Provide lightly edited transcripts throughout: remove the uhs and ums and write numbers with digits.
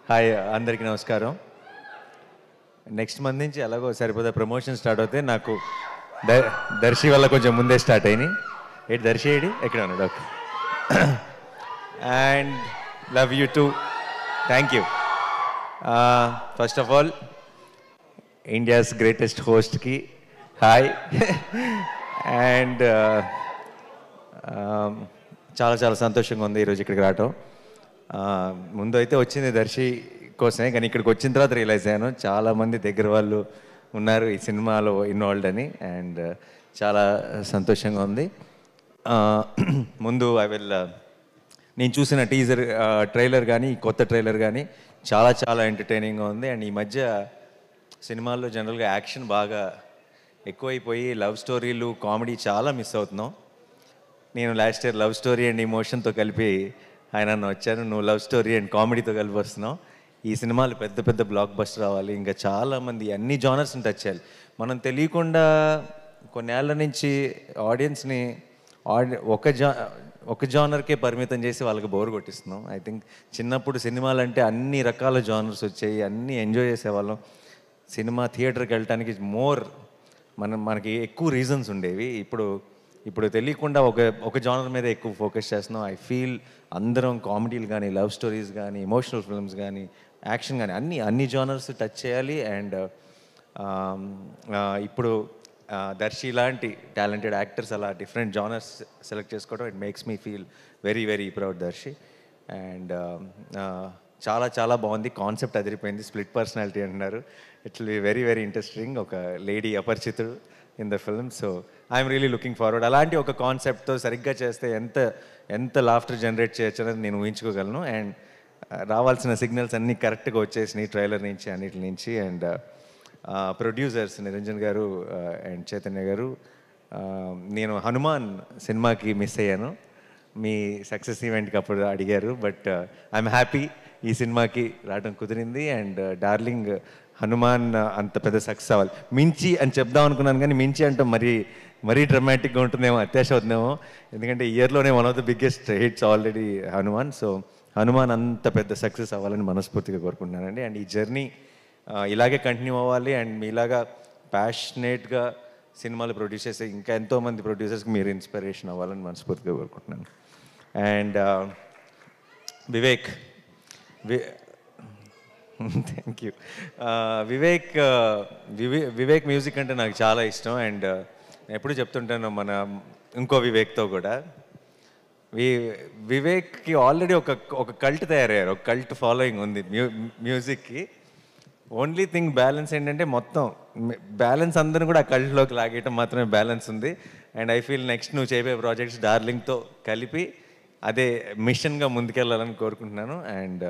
Hi అందరికీ నమస్కారం. Next month నుంచి ఎలాగో సరిపోతే ప్రమోషన్ స్టార్ట్ అవుతే నాకు దర్శి వల్ల కొంచెం ముందే స్టార్ట్ అయినాయి. ఏంటి దర్శి ఏడి ఎక్కడ ఉన్నాడు? Okay. And love you too. Thank you. First of all India's greatest హోస్ట్కి హాయ్. అండ్ చాలా చాలా సంతోషంగా ఉంది ఈరోజు ఇక్కడికి రావటం. ముందు అయితే వచ్చింది దర్శి కోసమే, కానీ ఇక్కడికి వచ్చిన తర్వాత రియలైజ్ అయ్యాను చాలామంది దగ్గర వాళ్ళు ఉన్నారు ఈ సినిమాలో ఇన్వాల్వ్డ్ అని. అండ్ చాలా సంతోషంగా ఉంది. ముందు నేను చూసిన ట్రైలర్ కానీ కొత్త ట్రైలర్ కానీ చాలా చాలా ఎంటర్టైనింగ్గా ఉంది. అండ్ ఈ మధ్య సినిమాల్లో జనరల్గా యాక్షన్ బాగా ఎక్కువైపోయి లవ్ స్టోరీలు కామెడీ చాలా మిస్ అవుతున్నాం. నేను last year love story and ఇమోషన్తో కలిపి ఆయన వచ్చాను, నువ్వు లవ్ స్టోరీ అండ్ కామెడీతో కలిపి వస్తున్నావు. ఈ సినిమాలు పెద్ద పెద్ద బ్లాక్ బస్టర్ రావాలి, ఇంకా చాలామంది అన్ని జానర్స్ని టచ్ చేయాలి. మనం తెలియకుండా కొన్నేళ్ల నుంచి ఆడియన్స్ని ఒక జానర్కే పరిమితం చేసి వాళ్ళకి బోర్ కొట్టిస్తున్నాం. ఐ థింక్ చిన్నప్పుడు సినిమాలు అంటే అన్ని రకాల జానర్స్ వచ్చాయి, అన్నీ ఎంజాయ్ చేసేవాళ్ళం. సినిమా థియేటర్కి వెళ్ళటానికి మనకి ఎక్కువ రీజన్స్ ఉండేవి. ఇప్పుడు తెలియకుండా ఒక జానర్ మీద ఎక్కువ ఫోకస్ చేస్తున్నాం. ఐ ఫీల్ అందరం కామెడీలు కానీ లవ్ స్టోరీస్ కానీ ఎమోషనల్ ఫిల్మ్స్ కానీ యాక్షన్ కానీ అన్ని జానర్స్ టచ్ చేయాలి. అండ్ ఇప్పుడు దర్శి లాంటి టాలెంటెడ్ యాక్టర్స్ అలా డిఫరెంట్ జానర్స్ సెలెక్ట్ చేసుకోవడం it makes me feel very very proud Darsi. And చాలా చాలా బాగుంది. కాన్సెప్ట్ అదిరిపోయింది. స్ప్లిట్ పర్సనాలిటీ అంటున్నారు. It will be very very interesting. ఒక లేడీ అపరిచితుడు in the film. So I'm really looking forward. అలాంటి ఒక కాన్సెప్ట్తో సరిగ్గా చేస్తే ఎంత లాఫ్టర్ జనరేట్ చేయొచ్చు అనేది నేను ఊహించుకోగలను. అండ్ రావాల్సిన సిగ్నల్స్ అన్నీ కరెక్ట్గా వచ్చేసినాయి ట్రైలర్ నుంచి అన్నిటి నుంచి. అండ్ ప్రొడ్యూసర్స్ నిరంజన్ గారు అండ్ చైతన్య గారు, నేను హనుమాన్ సినిమాకి మిస్ అయ్యాను. మీ సక్సెస్ ఈవెంట్కి అప్పుడు అడిగారు, బట్ ఐఎమ్ హ్యాపీ ఈ సినిమాకి రావడం కుదిరింది. అండ్ డార్లింగ్ హనుమాన్ అంత పెద్ద సక్సెస్ అవ్వాలి. మించి అని చెప్దాం అనుకున్నాను, కానీ మించి అంటే మరీ డ్రమాటిక్గా ఉంటుందేమో, అత్యాశ అవుతుందేమో. ఎందుకంటే ఇయర్లోనే one of the biggest hits already Hanuman. So Hanuman అంత పెద్ద సక్సెస్ అవ్వాలని మనస్ఫూర్తిగా కోరుకుంటున్నానండి. అండ్ ఈ జర్నీ ఇలాగే కంటిన్యూ అవ్వాలి. అండ్ మీలాగా ప్యాషనేట్గా సినిమాలు ప్రొడ్యూస్ చేసే ఇంకా ఎంతోమంది ప్రొడ్యూసర్స్కి మీరు ఇన్స్పిరేషన్ అవ్వాలని మనస్ఫూర్తిగా కోరుకుంటున్నాను. And Vivek thank you. Vivek music అంటే నాకు చాలా ఇష్టం. అండ్ ఎప్పుడు చెప్తుంటాను మన ఇంకో వివేక్తో కూడా, వివేక్కి ఆల్రెడీ ఒక కల్ట్ తయారయ్యారు, ఒక కల్ట్ ఫాలోయింగ్ ఉంది మ్యూజిక్కి. ఓన్లీ థింగ్ బ్యాలెన్స్ ఏంటంటే మొత్తం బ్యాలెన్స్ అందరూ కూడా ఆ కల్ట్లోకి లాగేయటం మాత్రమే బ్యాలెన్స్ ఉంది. అండ్ ఐ ఫీల్ నెక్స్ట్ నువ్వు చేయబోయే ప్రాజెక్ట్స్ డార్లింగ్తో కలిపి అదే మిషన్గా ముందుకెళ్ళాలని కోరుకుంటున్నాను. And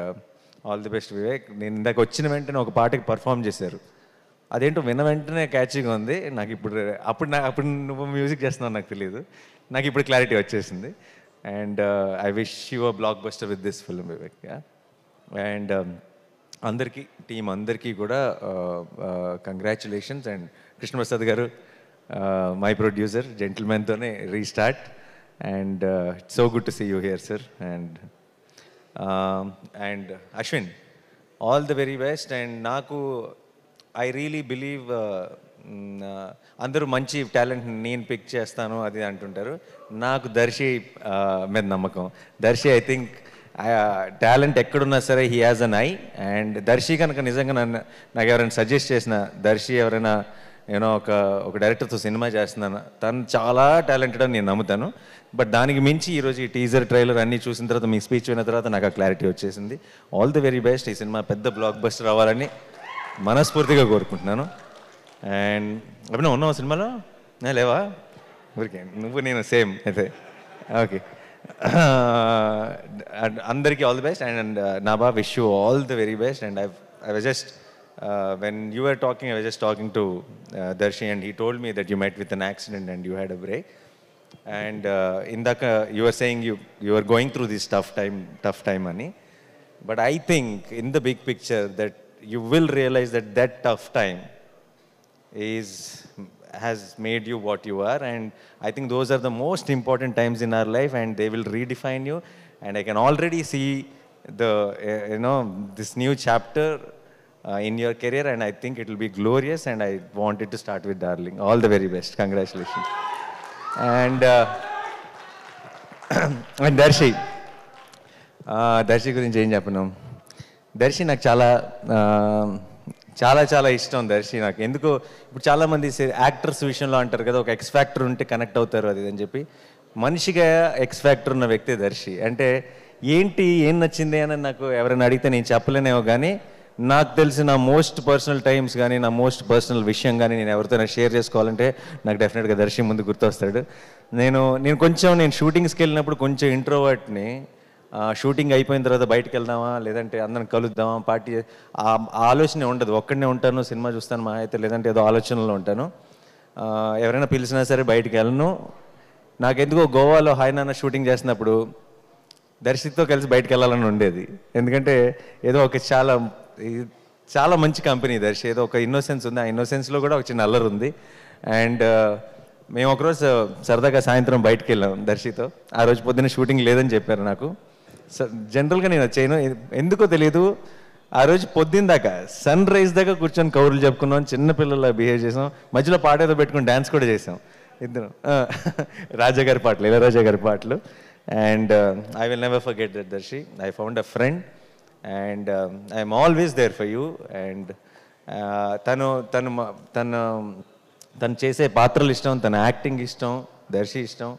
all the best Vivek. నేను ఇందాక వచ్చిన వెంటనే ఒక పాటకి పర్ఫామ్ చేశారు, అదేంటో విన్న వెంటనే క్యాచీగా ఉంది నాకు. అప్పుడు నువ్వు మ్యూజిక్ చేస్తున్నావు నాకు తెలియదు, నాకు ఇప్పుడు క్లారిటీ వచ్చేసింది. And I wish you a blockbuster with this film Vivek. And team అందరికీ కూడా congratulations. And Krishnaprasad garu my producer, జెంటిల్మెన్తోనే restart. And it's so good to see you here sir. And Ashwin, all the very best. And నాకు I really believe అందరూ మంచి talent నేను pick చేస్తాను అది అంటుంటారు. నాకు దర్శి మీద నమ్మకం. దర్శి ఐ థింక్ టాలెంట్ ఎక్కడున్నా సరే he has an eye. And Darshi కనుక నిజంగా నాకు ఎవరైనా సజెస్ట్ చేసిన, దర్శి ఎవరైనా ఒక డైరెక్టర్తో సినిమా చేస్తున్నాను, తను చాలా టాలెంటెడ్ అని నేను నమ్ముతాను. బట్ దానికి మించి ఈరోజు ఈ టీజర్ ట్రైలర్ అన్నీ చూసిన తర్వాత, మీ స్పీచ్ విన్న తర్వాత నాకు ఆ క్లారిటీ వచ్చేసింది. All the very best. ఈ సినిమా పెద్ద బ్లాక్ బస్టర్ అవ్వాలని మనస్ఫూర్తిగా కోరుకుంటున్నాను. అండ్ అప్పుడు ఉన్నావు సినిమాలో లేవా? ఊరికే నువ్వు నేను సేమ్ అయితే. ఓకే. అందరికీ all the best. And Nabha, wish you all the very best. And I was just when you were talking, I was just talking to Darshi, and he told me that you met with an accident and you had a break. And indaka you were saying you were going through this tough time ani. But I think in the big picture that you will realize that tough time has made you what you are. And I think those are the most important times in our life, and they will redefine you. And I can already see this new chapter in your career, and I think it will be glorious, and I wanted to start with Darling. All the very best. Congratulations. And and Darshi గురించి ఏం చెప్పను. దర్శి నాకు చాలా చాలా చాలా ఇష్టం. దర్శి నాకు ఎందుకో ఇప్పుడు చాలామంది యాక్టర్స్ విషయంలో అంటారు కదా, ఒక ఎక్స్ ఫ్యాక్టర్ ఉంటే కనెక్ట్ అవుతారు అది అని చెప్పి. మనిషిగా ఎక్స్ ఫ్యాక్టర్ ఉన్న వ్యక్తి దర్శి. అంటే ఏం నచ్చింది అని నాకు ఎవరైనా అడిగితే నేను చెప్పలేనేమో, కానీ నాకు తెలిసిన మోస్ట్ పర్సనల్ టైమ్స్ కానీ నా మోస్ట్ పర్సనల్ విషయం కానీ నేను ఎవరితోనే షేర్ చేసుకోవాలంటే నాకు డెఫినెట్గా దర్శి ముందు గుర్తొస్తాడు. నేను షూటింగ్స్కి వెళ్ళినప్పుడు కొంచెం ఇంట్రోవర్ట్ని. షూటింగ్ అయిపోయిన తర్వాత బయటకు వెళ్దామా, లేదంటే అందరం కలుద్దామా, పార్టీ, ఆ ఆలోచన ఉండదు. ఒక్కడనే ఉంటాను, సినిమా చూస్తాను మా అయితే, లేదంటే ఏదో ఆలోచనలో ఉంటాను. ఎవరైనా పిలిచినా సరే బయటికి వెళ్ళను. నాకెందుకో గోవాలో హాయ్ నాన్న షూటింగ్ చేసినప్పుడు దర్శితో కలిసి బయటకు వెళ్ళాలని ఉండేది. ఎందుకంటే ఏదో ఒక చాలా మంచి కంపెనీ దర్శి. ఏదో ఒక ఇన్నోసెన్స్ ఉంది, ఆ ఇన్నోసెన్స్లో కూడా ఒక చిన్న అల్లరి ఉంది. అండ్ మేము ఒకరోజు సరదాగా సాయంత్రం బయటకు వెళ్ళాం దర్శితో. ఆ రోజు పొద్దున్న షూటింగ్ లేదని చెప్పారు నాకు. జనరల్గా నేను చేయను, ఎందుకో తెలియదు. ఆ రోజు పొద్దున్న దాకా సన్ రైజ్ దాకా కూర్చొని కౌరులు చెప్పుకున్నాం, చిన్నపిల్లల బిహేవ్ చేసాం, మధ్యలో పాట ఏదో పెట్టుకుని డ్యాన్స్ కూడా చేసాం ఇద్దరు. రాజా గారి పాటలు, ఇళయరాజా గారి పాటలు. And I will never forget that Darshi. I found a friend and I'm always there for you. And తను చేసే పాత్రలు ఇష్టం, తన యాక్టింగ్ ఇష్టం, దర్శి ఇష్టం.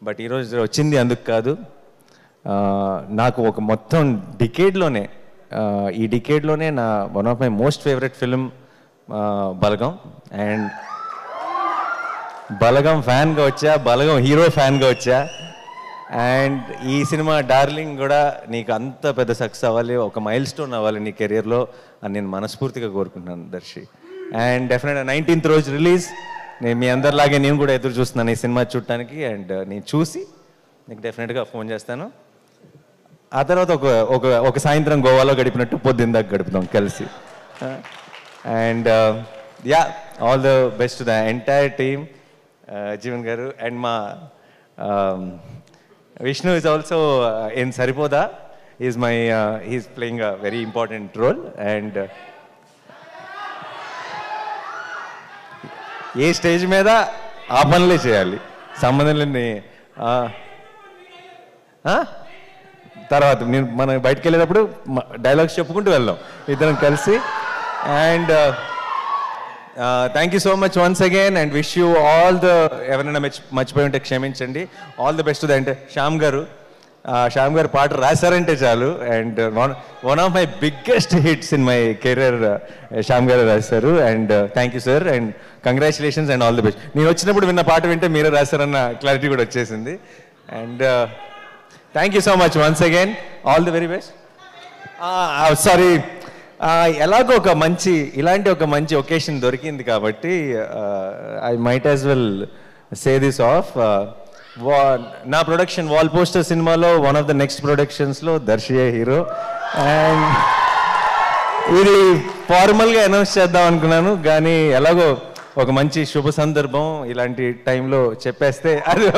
బట్ ఈరోజు వచ్చింది అందుకు కాదు. నాకు ఒక మొత్తం డికేడ్లోనే, ఈ డికేడ్లోనే నా one of my most favourite film Balagam. And Balagam ఫ్యాన్గా వచ్చా, బలగం హీరో ఫ్యాన్గా వచ్చా. అండ్ ఈ సినిమా డార్లింగ్ కూడా నీకు అంత పెద్ద సక్సెస్ అవ్వాలి, ఒక మైల్ స్టోన్ అవ్వాలి నీ కెరియర్లో అని నేను మనస్ఫూర్తిగా కోరుకుంటున్నాను దర్శి. అండ్ డెఫినెట్గా 19th రోజు రిలీజ్. నేను మీ అందరిలాగే నేను కూడా ఎదురు చూస్తున్నాను ఈ సినిమా చూడటానికి. అండ్ నేను చూసి నీకు డెఫినెట్గా ఫోన్ చేస్తాను. ఆ తర్వాత ఒక సాయంత్రం గోవాలో గడిపినట్టు పొద్దున్న దాకా గడుపుతాం కలిసి. And yeah, all the best to the entire team. Jeevan గారు అండ్ మా Vishnu is also in Saripoda. He's playing a very important role. And A stage మీద ఆ పనులే చేయాలి, సంబంధం లేని. తర్వాత మనం బయటకు వెళ్ళేటప్పుడు డైలాగ్స్ చెప్పుకుంటూ వెళ్దాం ఇద్దరం కలిసి. And thank you so much once again and wish you all the, ఎవరైనా మర్చిపోయి ఉంటే క్షమించండి. All the best to the అంటే శ్యామ్ గారు పాట రాశారంటే చాలు. And one of my biggest hits in my career Shyam గారు రాశారు. And thank you sir and congratulations and all the best. నేను వచ్చినప్పుడు విన్న పాట వింటే మీరే రాశారన్న క్లారిటీ కూడా వచ్చేసింది. And thank you so much once again, all the very best. Sorry, ఎలాగో ఇలాంటి ఒక మంచి ఒకేషన్ దొరికింది కాబట్టి I might as well say this off. నా ప్రొడక్షన్ వాల్ పోస్టర్ సినిమాలో వన్ ఆఫ్ ద నెక్స్ట్ ప్రొడక్షన్స్లో దర్శియే హీరో. అండ్ ఇది ఫార్మల్గా అనౌన్స్ చేద్దాం అనుకున్నాను, కానీ ఎలాగో ఒక మంచి శుభ సందర్భం ఇలాంటి టైంలో చెప్పేస్తే అది.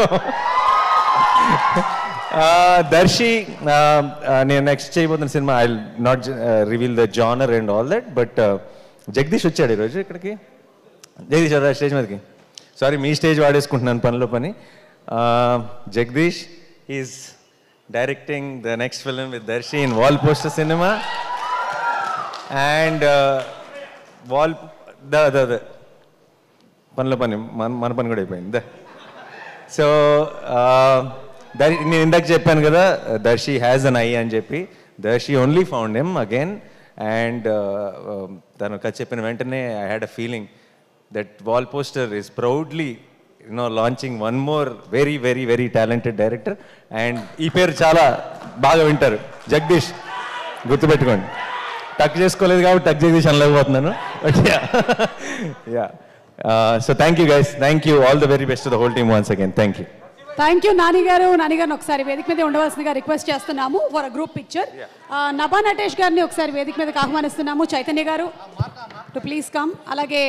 దర్శి నేను నెక్స్ట్ చేయబోతున్న cinema I not reveal the genre and all that, but Jagadish వచ్చాడు ఈరోజు ఇక్కడికి. జగదీష్ వచ్చాడు స్టేజ్ మీదకి. సారీ, మీ స్టేజ్ వాడేసుకుంటున్నాను పనిలో పని. Jagadish is directing the next film with Darshi in wall poster cinema. And పనిలో పని మన పని కూడా అయిపోయింది. సో నేను ఇందాక చెప్పాను కదా, దర్శి హ్యాజ్ అన్ ఐ అని చెప్పి. Darshi only found him again. And తను కథ చెప్పిన వెంటనే I had a feeling that wall poster is proudly launching one more very very very talented director. And ఈ పేరు చాలా బాగా వింటారు, జగదీష్, గుర్తుపెట్టుకోండి. టక్ చేసుకోలేదు కాబట్టి టక్ జగదీష్ అనలేకపోతున్నాను. Yeah, so thank you guys, thank you, all the very best to the whole team once again. Thank you. Thank you నానిగారిని ఒకసారి వేదిక మీద ఉండవలసిందిగా రిక్వెస్ట్ చేస్తున్నాము for a group picture. Nabha Natesh గారిని ఒకసారి వేదిక మీదకి ఆహ్వానిస్తున్నాము. చైతన్య గారు టు ప్లీజ్ కమ్. అలాగే